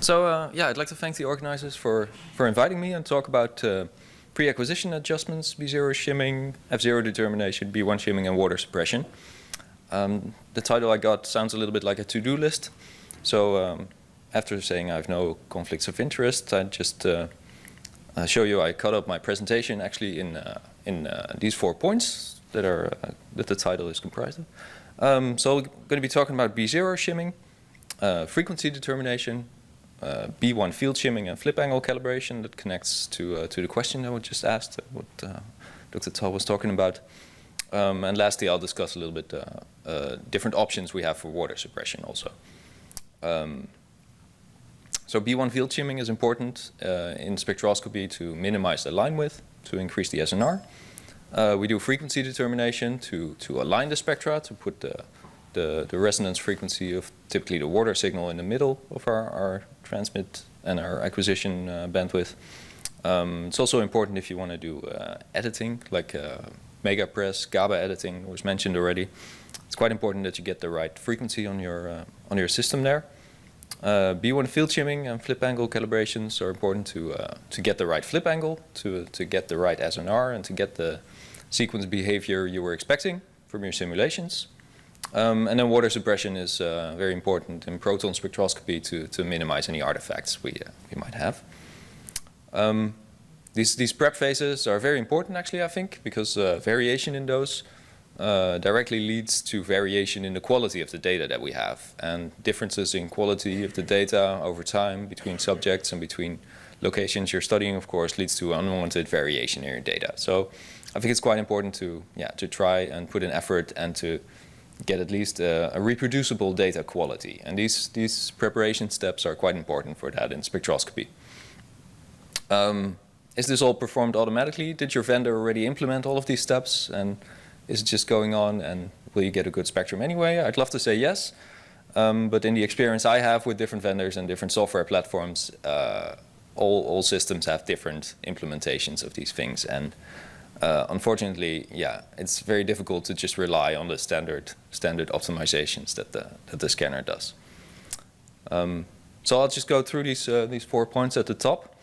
Yeah, I'd like to thank the organizers for inviting me and talk about pre-acquisition adjustments, B0 shimming, F0 determination, B1 shimming, and water suppression. The title I got sounds a little bit like a to-do list. So after saying I have no conflicts of interest, I just show you I cut up my presentation actually in these 4 points that are that the title is comprised of. So we're going to be talking about B0 shimming, frequency determination, B1 field shimming, and flip angle calibration. That connects to the question that was just asked, what Dr. Tal was talking about. And lastly, I'll discuss a little bit different options we have for water suppression also. So B1 field shimming is important in spectroscopy to minimize the line width, to increase the SNR. We do frequency determination to align the spectra, to put the resonance frequency of typically the water signal in the middle of our transmit and our acquisition bandwidth. It's also important if you want to do editing, like megapress, GABA editing was mentioned already. It's quite important that you get the right frequency on your system there. B1 field shimming and flip angle calibrations are important to get the right flip angle, to get the right SNR, and to get the sequence behavior you were expecting from your simulations. And then water suppression is very important in proton spectroscopy to minimize any artifacts we might have. These prep phases are very important actually, I think, because variation in those directly leads to variation in the quality of the data that we have, and differences in quality of the data over time between subjects and between locations you're studying, of course, leads to unwanted variation in your data. So I think it's quite important to try and put in effort and to get at least a reproducible data quality. And these preparation steps are quite important for that in spectroscopy. Is this all performed automatically? Did your vendor already implement all of these steps? And is it just going on, and will you get a good spectrum anyway? I'd love to say yes. But in the experience I have with different vendors and different software platforms, all systems have different implementations of these things. And unfortunately, yeah, it's very difficult to just rely on the standard optimizations that the scanner does. So I'll just go through these 4 points at the top.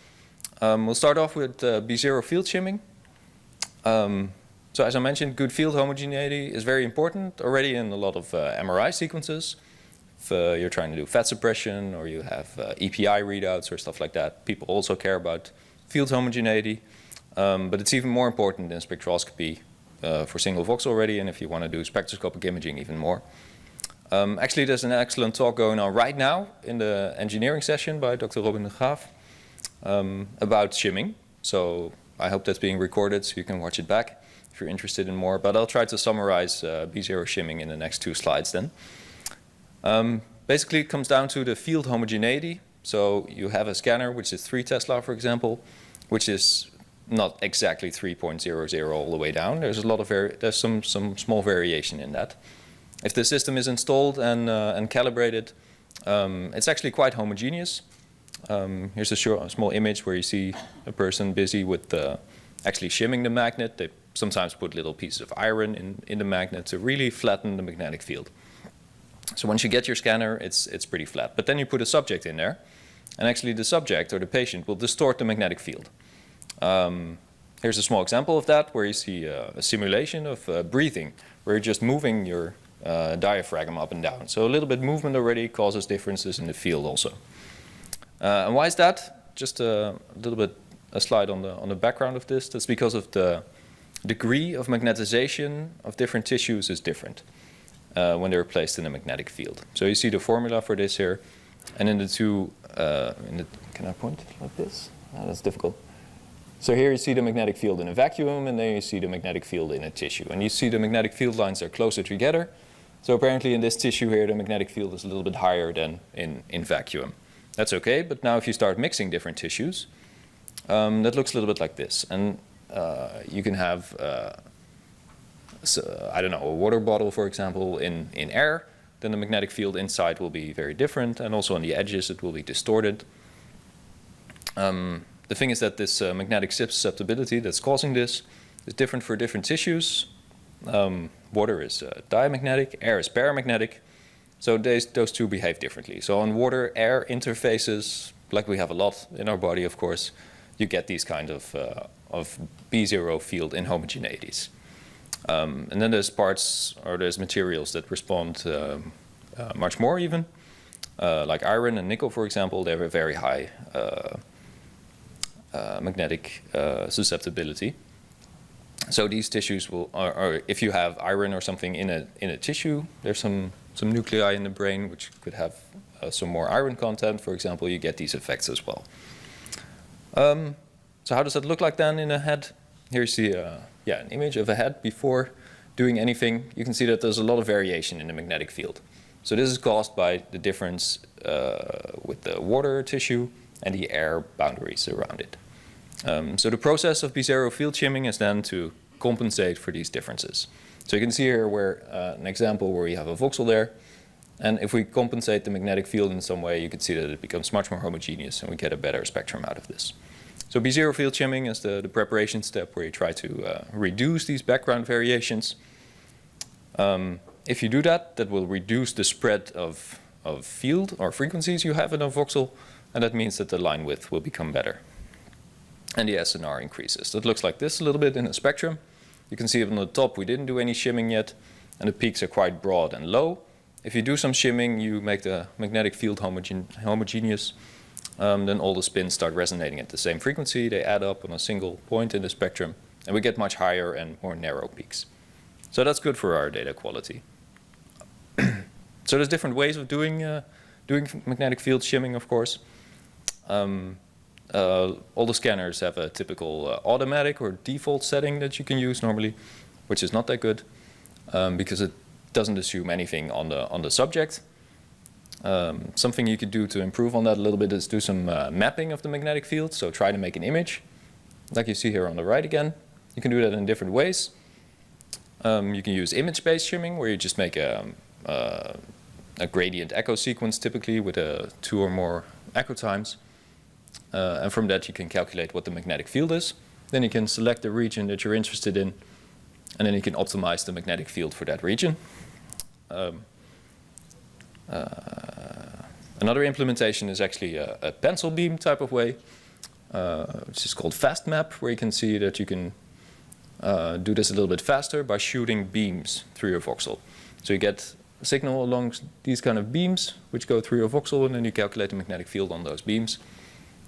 We'll start off with B0 field shimming. So as I mentioned, good field homogeneity is very important already in a lot of MRI sequences. If you're trying to do fat suppression or you have EPI readouts or stuff like that, people also care about field homogeneity. But it's even more important in spectroscopy for single voxel already, and if you want to do spectroscopic imaging, even more. Actually, there's an excellent talk going on right now in the engineering session by Dr. Robin de Graaf about shimming. So I hope that's being recorded so you can watch it back if you're interested in more. But I'll try to summarize B0 shimming in the next 2 slides then. Basically, it comes down to the field homogeneity. So you have a scanner which is 3 Tesla, for example, which is not exactly 3.00 all the way down. There's a lot of there's some small variation in that. If the system is installed and calibrated, it's actually quite homogeneous. Here's a small image where you see a person busy with actually shimming the magnet. They sometimes put little pieces of iron in the magnet to really flatten the magnetic field. So once you get your scanner, it's pretty flat. But then you put a subject in there, and actually the subject or the patient will distort the magnetic field. Here's a small example of that, where you see a simulation of breathing, where you're just moving your diaphragm up and down. So a little bit movement already causes differences in the field also. And why is that? Just a little bit a slide on the background of this. That's because of the degree of magnetization of different tissues is different when they're placed in a magnetic field. So you see the formula for this here, and in the two, can I point like this? Oh, that's difficult. So here you see the magnetic field in a vacuum, and then you see the magnetic field in a tissue. And you see the magnetic field lines are closer together. So apparently in this tissue here, the magnetic field is a little bit higher than in vacuum. That's okay, but now if you start mixing different tissues, that looks a little bit like this. And you can have, I don't know, a water bottle, for example, in air. Then the magnetic field inside will be very different, and also on the edges it will be distorted. The thing is that this magnetic susceptibility that's causing this is different for different tissues. Water is diamagnetic, air is paramagnetic. So those two behave differently. So on water-air interfaces, like we have a lot in our body, of course, you get these kind of B0 field inhomogeneities. And then there's parts, or there's materials that respond much more even. Like iron and nickel, for example, they have a very high magnetic susceptibility. So these tissues will, or if you have iron or something in a tissue, there's some nuclei in the brain which could have some more iron content, for example, you get these effects as well. So how does that look like then in a head? Here you see an image of a head before doing anything. You can see that there's a lot of variation in the magnetic field. So this is caused by the difference with the water tissue and the air boundaries around it. So the process of B0 field shimming is then to compensate for these differences. So you can see here where an example where you have a voxel there. And if we compensate the magnetic field in some way, you can see that it becomes much more homogeneous and we get a better spectrum out of this. So B0 field shimming is the preparation step where you try to reduce these background variations. If you do that, that will reduce the spread of field or frequencies you have in a voxel, and that means that the line width will become better. And the SNR increases. So it looks like this a little bit in the spectrum. You can see on the top we didn't do any shimming yet, and the peaks are quite broad and low. If you do some shimming, you make the magnetic field homogeneous. Then all the spins start resonating at the same frequency. They add up on a single point in the spectrum, and we get much higher and more narrow peaks. So that's good for our data quality. So there's different ways of doing magnetic field shimming, of course. All the scanners have a typical automatic or default setting that you can use normally, which is not that good because it doesn't assume anything on the subject. Something you could do to improve on that a little bit is do some mapping of the magnetic field. So try to make an image, like you see here on the right again. You can do that in different ways. You can use image-based shimming, where you just make a gradient echo sequence, typically with 2 or more echo times. And from that you can calculate what the magnetic field is. Then you can select the region that you're interested in, and then you can optimize the magnetic field for that region. Another implementation is actually a pencil beam type of way, which is called fast map, where you can see that you can do this a little bit faster by shooting beams through your voxel. So you get a signal along these kind of beams which go through your voxel, and then you calculate the magnetic field on those beams,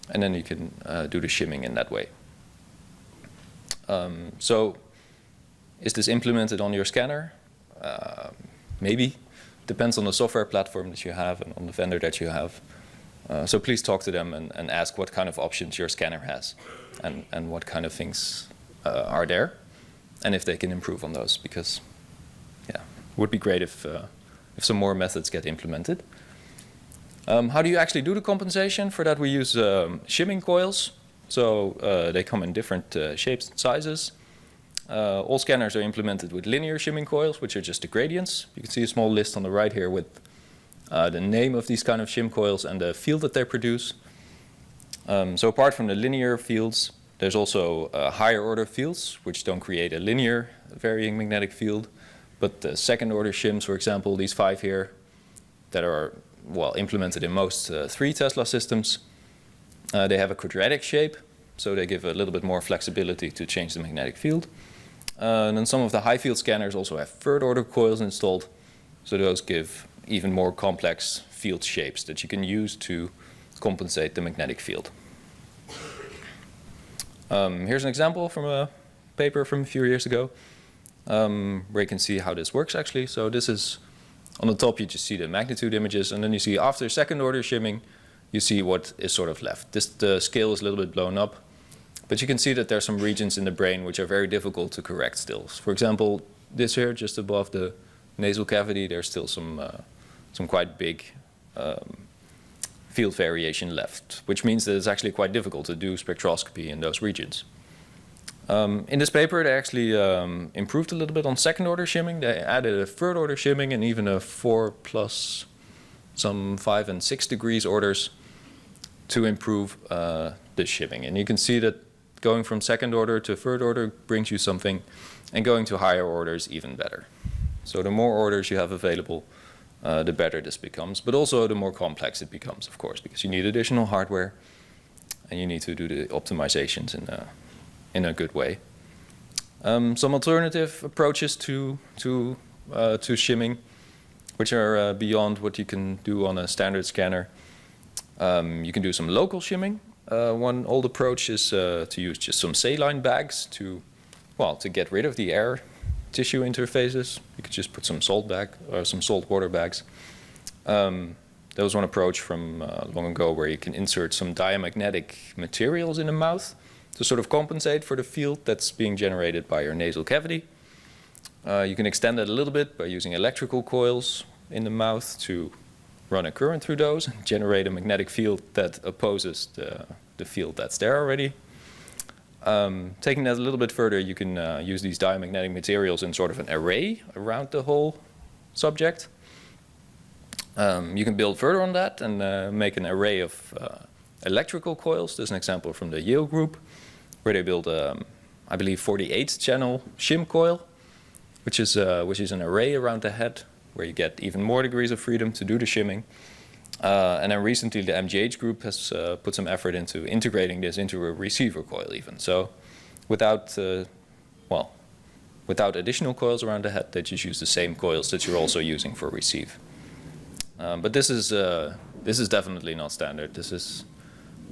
and then you can do the shimming in that way. So is this implemented on your scanner? Maybe. Depends on the software platform that you have and on the vendor that you have. So please talk to them and ask what kind of options your scanner has and what kind of things are there, and if they can improve on those, because yeah, it would be great if some more methods get implemented. How do you actually do the compensation? For that we use shimming coils. So they come in different shapes and sizes. All scanners are implemented with linear shimming coils, which are just the gradients. You can see a small list on the right here with the name of these kind of shim coils and the field that they produce. So apart from the linear fields, there's also higher order fields, which don't create a linear varying magnetic field. But the second order shims, for example, these 5 here, that are well implemented in most 3 Tesla systems, they have a quadratic shape, so they give a little bit more flexibility to change the magnetic field. And then some of the high field scanners also have third order coils installed, so those give even more complex field shapes that you can use to compensate the magnetic field. Here's an example from a paper from a few years ago, where you can see how this works actually. So this is, on the top you just see the magnitude images, and then you see after second order shimming, you see what is sort of left. The scale is a little bit blown up, but you can see that there are some regions in the brain which are very difficult to correct still. For example, this here, just above the nasal cavity, there's still some quite big field variation left, which means that it's actually quite difficult to do spectroscopy in those regions. In this paper, they actually improved a little bit on second order shimming. They added a third order shimming and even a 4 plus some 5 and 6 degrees orders to improve the shimming. And you can see that going from second order to third order brings you something, and going to higher orders even better. So the more orders you have available, the better this becomes. But also the more complex it becomes, of course, because you need additional hardware and you need to do the optimizations in a good way. Some alternative approaches to shimming, which are beyond what you can do on a standard scanner. You can do some local shimming. One old approach is to use just some saline bags to get rid of the air tissue interfaces. You could just put some salt water bags. There was one approach from long ago where you can insert some diamagnetic materials in the mouth to sort of compensate for the field that's being generated by your nasal cavity. You can extend that a little bit by using electrical coils in the mouth to run a current through those and generate a magnetic field that opposes the field that's there already. Taking that a little bit further, you can use these diamagnetic materials in sort of an array around the whole subject. You can build further on that and make an array of electrical coils. There's an example from the Yale group where they built, I believe, 48-channel shim coil, which is an array around the head where you get even more degrees of freedom to do the shimming. And then recently the MGH group has put some effort into integrating this into a receiver coil even. So without additional coils around the head, they just use the same coils that you're also using for receive. But this is definitely not standard. This is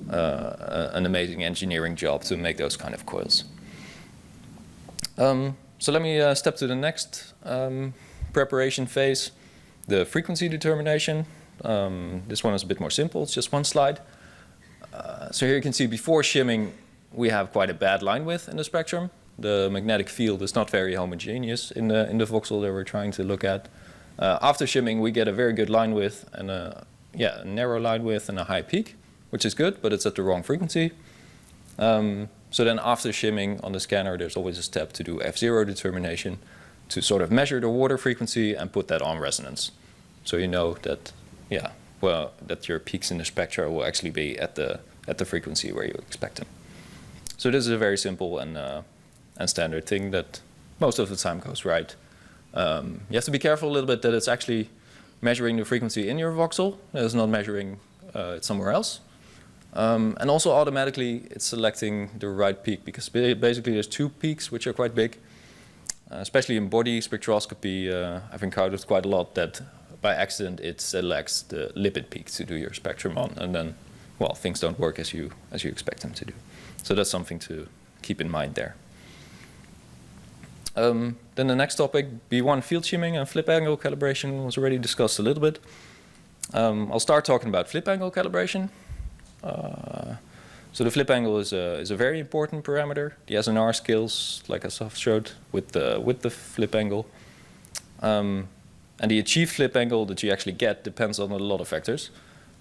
an amazing engineering job to make those kind of coils. So let me step to the next preparation phase, the frequency determination. This one is a bit more simple. It's just one slide. So here you can see before shimming, we have quite a bad line width in the spectrum. The magnetic field is not very homogeneous in the voxel that we're trying to look at. After shimming, we get a very good line width and a narrow line width and a high peak, which is good, but it's at the wrong frequency. So then after shimming on the scanner, there's always a step to do F0 determination to sort of measure the water frequency and put that on resonance. So you know that, that your peaks in the spectra will actually be at the frequency where you expect them. So this is a very simple and standard thing that most of the time goes right. You have to be careful a little bit that it's actually measuring the frequency in your voxel. It's not measuring it somewhere else. And also automatically it's selecting the right peak, because basically there's two peaks which are quite big. Especially in body spectroscopy, I've encountered quite a lot that by accident it selects the lipid peak to do your spectrum on, and then, things don't work as you expect them to do. So that's something to keep in mind there. Then the next topic, B1 field shimming and flip angle calibration, was already discussed a little bit. I'll start talking about flip angle calibration. So the flip angle is a very important parameter. The SNR scales, like I showed, with the flip angle. And the achieved flip angle that you actually get depends on a lot of factors.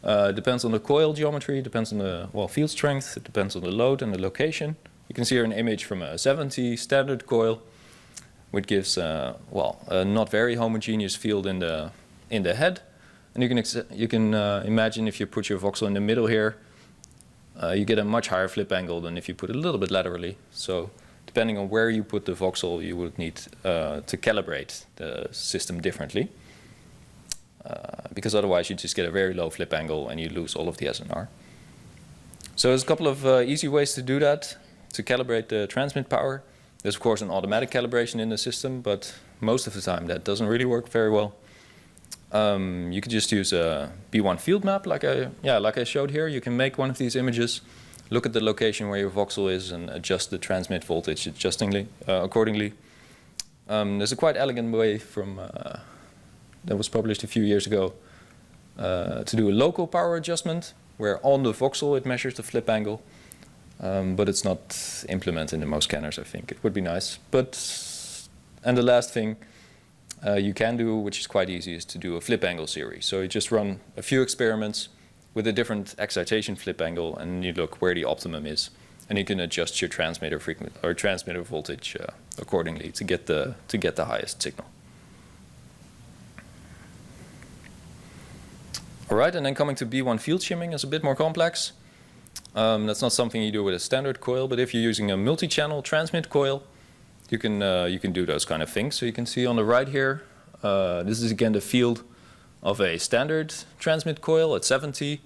It depends on the coil geometry, depends on the field strength, it depends on the load and the location. You can see here an image from a 70 standard coil, which gives a not very homogeneous field in the head. And you can imagine if you put your voxel in the middle here, you get a much higher flip angle than if you put it a little bit laterally. So depending on where you put the voxel, you would need to calibrate the system differently. Because otherwise you just get a very low flip angle and you lose all of the SNR. So there's a couple of easy ways to do that, to calibrate the transmit power. There's of course an automatic calibration in the system, but most of the time that doesn't really work very well. You could just use a B1 field map, like I showed here. You can make one of these images, look at the location where your voxel is, and adjust the transmit voltage accordingly. There's a quite elegant way that was published a few years ago to do a local power adjustment, where on the voxel it measures the flip angle, but it's not implemented in most scanners. I think it would be nice. And the last thing you can do, which is quite easy, is to do a flip angle series. So you just run a few experiments with a different excitation flip angle, and you look where the optimum is, and you can adjust your transmitter frequency or transmitter voltage accordingly to get the highest signal. All right, and then coming to B1 field shimming is a bit more complex. That's not something you do with a standard coil, but if you're using a multi-channel transmit coil, you can do those kind of things. So you can see on the right here, this is again the field of a standard transmit coil at 70,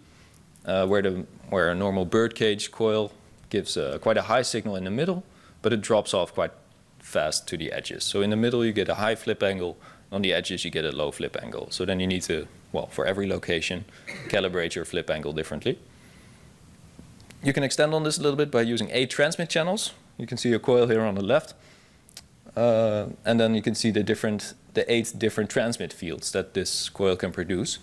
where a normal birdcage coil gives quite a high signal in the middle, but it drops off quite fast to the edges. So in the middle you get a high flip angle, on the edges you get a low flip angle. So then you need to, well, for every location, calibrate your flip angle differently. You can extend on this a little bit by using 8 transmit channels. You can see a coil here on the left. And then you can see the 8 different transmit fields that this coil can produce.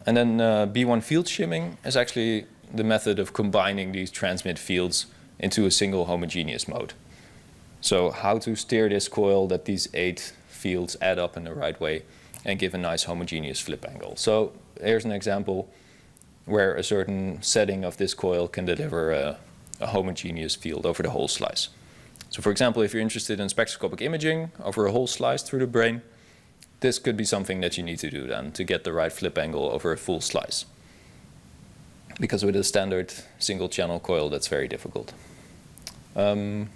And then B1 field shimming is actually the method of combining these transmit fields into a single homogeneous mode. So how to steer this coil that these 8 fields add up in the right way and give a nice homogeneous flip angle. So here's an example where a certain setting of this coil can deliver a homogeneous field over the whole slice. So for example, if you're interested in spectroscopic imaging over a whole slice through the brain, this could be something that you need to do then to get the right flip angle over a full slice. Because with a standard single channel coil, that's very difficult. With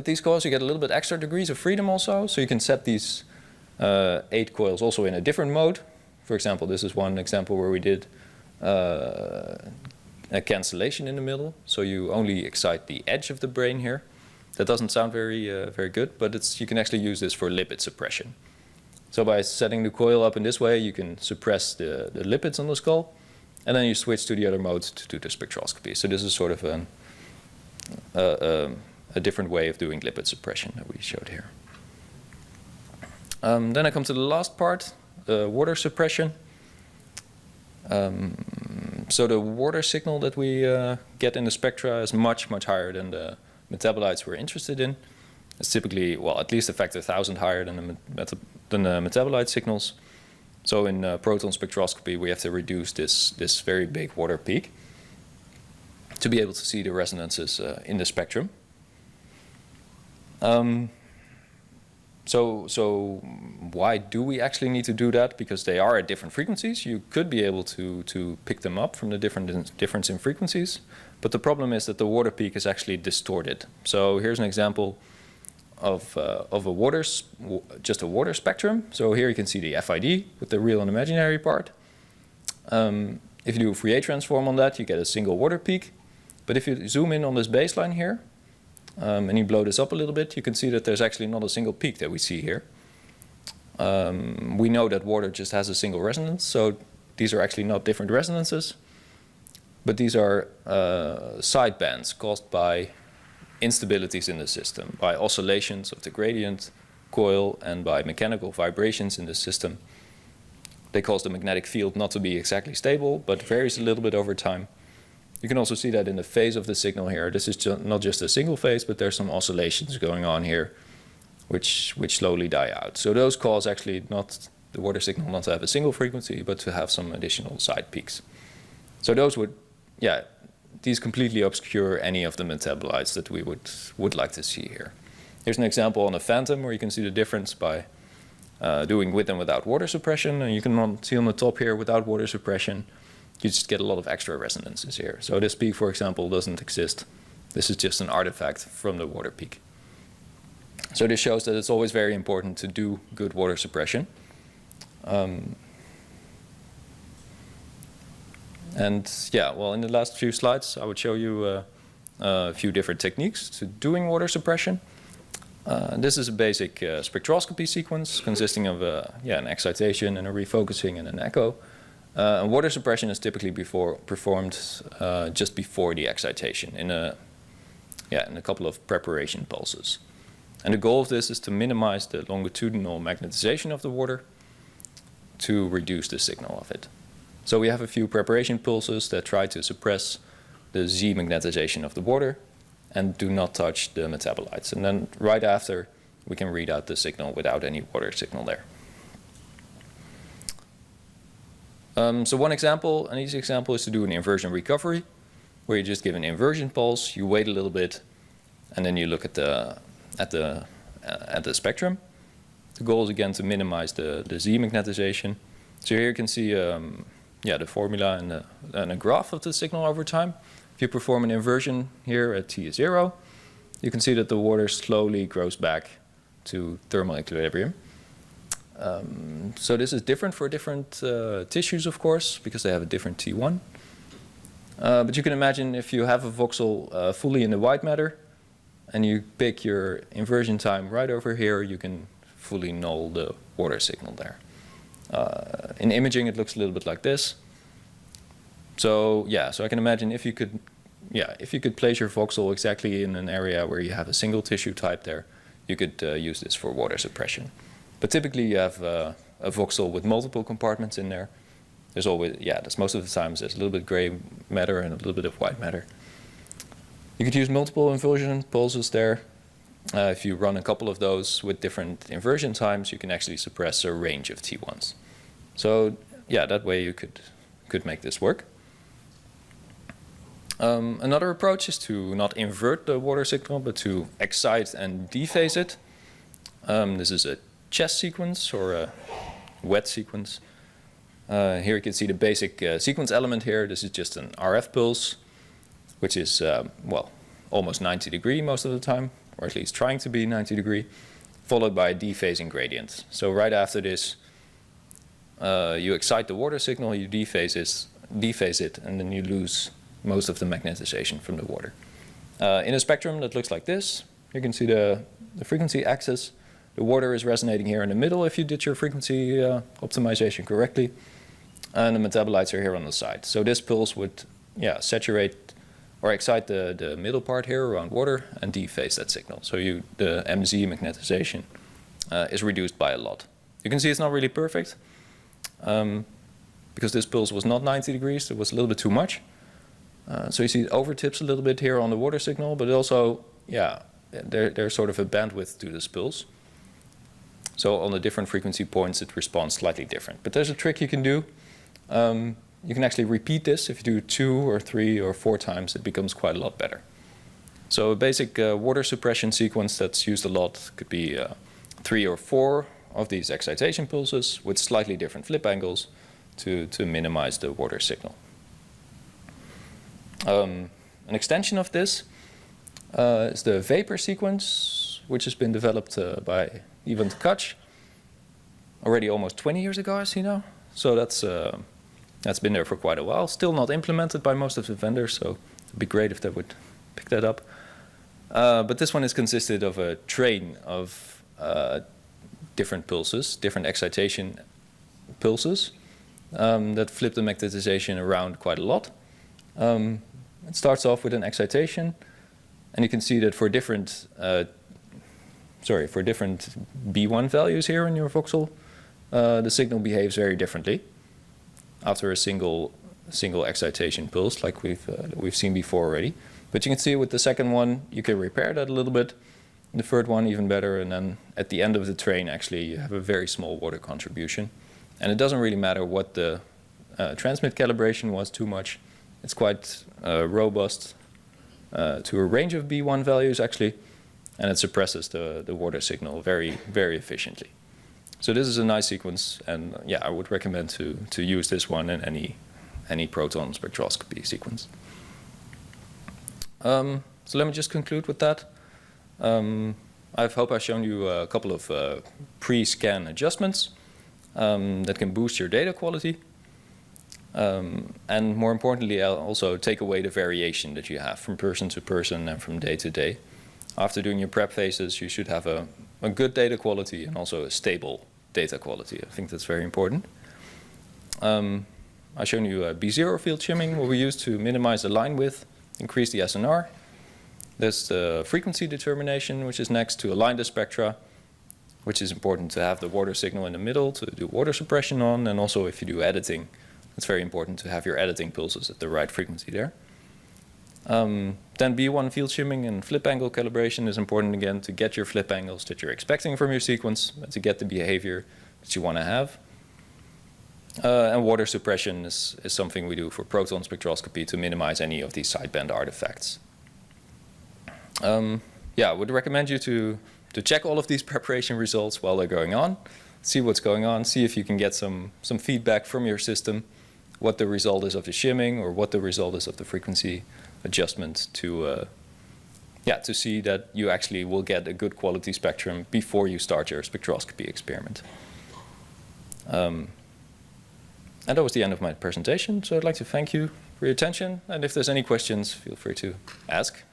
these coils, you get a little bit extra degrees of freedom also. So you can set these 8 coils also in a different mode. For example, this is one example where we did a cancellation in the middle. So you only excite the edge of the brain here. That doesn't sound very good, but you can actually use this for lipid suppression. So by setting the coil up in this way, you can suppress the lipids on the skull, and then you switch to the other mode to do the spectroscopy. So this is sort of a different way of doing lipid suppression that we showed here. Then I come to the last part, water suppression. So the water signal that we get in the spectra is much, much higher than the metabolites we're interested in. It's typically, well, at least a factor 1,000 higher than the metabolite signals. So in proton spectroscopy, we have to reduce this very big water peak to be able to see the resonances in the spectrum. So why do we actually need to do that? Because they are at different frequencies. You could be able to pick them up from the difference in frequencies. But the problem is that the water peak is actually distorted. So here's an example of just a water spectrum. So here you can see the FID with the real and imaginary part. If you do a Fourier transform on that, you get a single water peak. But if you zoom in on this baseline here, and you blow this up a little bit, you can see that there's actually not a single peak that we see here. We know that water just has a single resonance, so these are actually not different resonances, but these are side bands caused by instabilities in the system, by oscillations of the gradient coil and by mechanical vibrations in the system. They cause the magnetic field not to be exactly stable, but varies a little bit over time. You can also see that in the phase of the signal here. This is not just a single phase, but there's some oscillations going on here, which slowly die out. So those cause actually not the water signal not to have a single frequency, but to have some additional side peaks. So those would, yeah, these completely obscure any of the metabolites that we would like to see here. Here's an example on a phantom where you can see the difference by doing with and without water suppression. And you can see on the top here, without water suppression, you just get a lot of extra resonances here. So this peak, for example, doesn't exist. This is just an artifact from the water peak. So this shows that it's always very important to do good water suppression. And yeah, well, in the last few slides, I would show you a few different techniques to doing water suppression. This is a basic spectroscopy sequence consisting of an excitation and a refocusing and an echo. And water suppression is typically performed just before the excitation in a couple of preparation pulses. And the goal of this is to minimize the longitudinal magnetization of the water to reduce the signal of it. So we have a few preparation pulses that try to suppress the Z magnetization of the water and do not touch the metabolites. And then right after, we can read out the signal without any water signal there. So one example, an easy example, is to do an inversion recovery, where you just give an inversion pulse, you wait a little bit, and then you look at the spectrum. The goal is again to minimize the Z magnetization. So here you can see the formula and a graph of the signal over time. If you perform an inversion here at T is 0, you can see that the water slowly grows back to thermal equilibrium. So this is different for different tissues, of course, because they have a different T1. But you can imagine if you have a voxel fully in the white matter, and you pick your inversion time right over here, you can fully null the water signal there. In imaging, it looks a little bit like this. So yeah, so I can imagine if you could place your voxel exactly in an area where you have a single tissue type there, you could use this for water suppression. But typically you have a voxel with multiple compartments in there. There's always, there's most of the times there's a little bit gray matter and a little bit of white matter. You could use multiple inversion pulses there. If you run a couple of those with different inversion times, you can actually suppress a range of T1s. So yeah, that way you could make this work. Another approach is to not invert the water signal, but to excite and dephase it. This is a chess sequence or a wet sequence. Here you can see the basic sequence element here. This is just an RF pulse, which is, well, almost 90 degree most of the time, or at least trying to be 90 degree, followed by a dephasing gradient. So right after this, you excite the water signal, you dephase it, and then you lose most of the magnetization from the water. In a spectrum that looks like this, you can see the frequency axis. The water is resonating here in the middle if you did your frequency optimization correctly. And the metabolites are here on the side. So this pulse would saturate or excite the middle part here around water and dephase that signal. So the MZ magnetization is reduced by a lot. You can see it's not really perfect because this pulse was not 90 degrees. It was a little bit too much. So you see it overtips a little bit here on the water signal, but also, there's sort of a bandwidth to this pulse. So on the different frequency points, it responds slightly different. But there's a trick you can do. You can actually repeat this. If you do 2 or 3 or 4 times, it becomes quite a lot better. So a basic water suppression sequence that's used a lot could be 3 or 4 of these excitation pulses with slightly different flip angles to minimize the water signal. An extension of this is the vapor sequence, which has been developed by Vincent already almost 20 years ago, I see now. So that's been there for quite a while. Still not implemented by most of the vendors, so it'd be great if they would pick that up. But this one is consisted of a train of different pulses, different excitation pulses that flip the magnetization around quite a lot. It starts off with an excitation, and you can see that for different B1 values here in your voxel, the signal behaves very differently after a single excitation pulse, like we've seen before already. But you can see with the second one, you can repair that a little bit. The third one even better, and then at the end of the train, actually, you have a very small water contribution. And it doesn't really matter what the transmit calibration was too much. It's quite robust to a range of B1 values, actually, and it suppresses the water signal very, very efficiently. So this is a nice sequence, and I would recommend to use this one in any proton spectroscopy sequence. So let me just conclude with that. I hope I've shown you a couple of pre-scan adjustments that can boost your data quality. And more importantly, I'll also take away the variation that you have from person to person and from day to day. After doing your prep phases, you should have a good data quality and also a stable data quality. I think that's very important. I've shown you B0 field shimming, what we use to minimize the line width, increase the SNR. There's the frequency determination, which is next to align the spectra, which is important to have the water signal in the middle to do water suppression on, and also if you do editing, it's very important to have your editing pulses at the right frequency there. Then B1 field shimming and flip angle calibration is important again to get your flip angles that you're expecting from your sequence and to get the behavior that you want to have. And water suppression is something we do for proton spectroscopy to minimize any of these sideband artifacts. I would recommend you to check all of these preparation results while they're going on, see what's going on, see if you can get some feedback from your system, what the result is of the shimming or what the result is of the frequency adjustment to see that you actually will get a good quality spectrum before you start your spectroscopy experiment. And that was the end of my presentation. So I'd like to thank you for your attention. And if there's any questions, feel free to ask.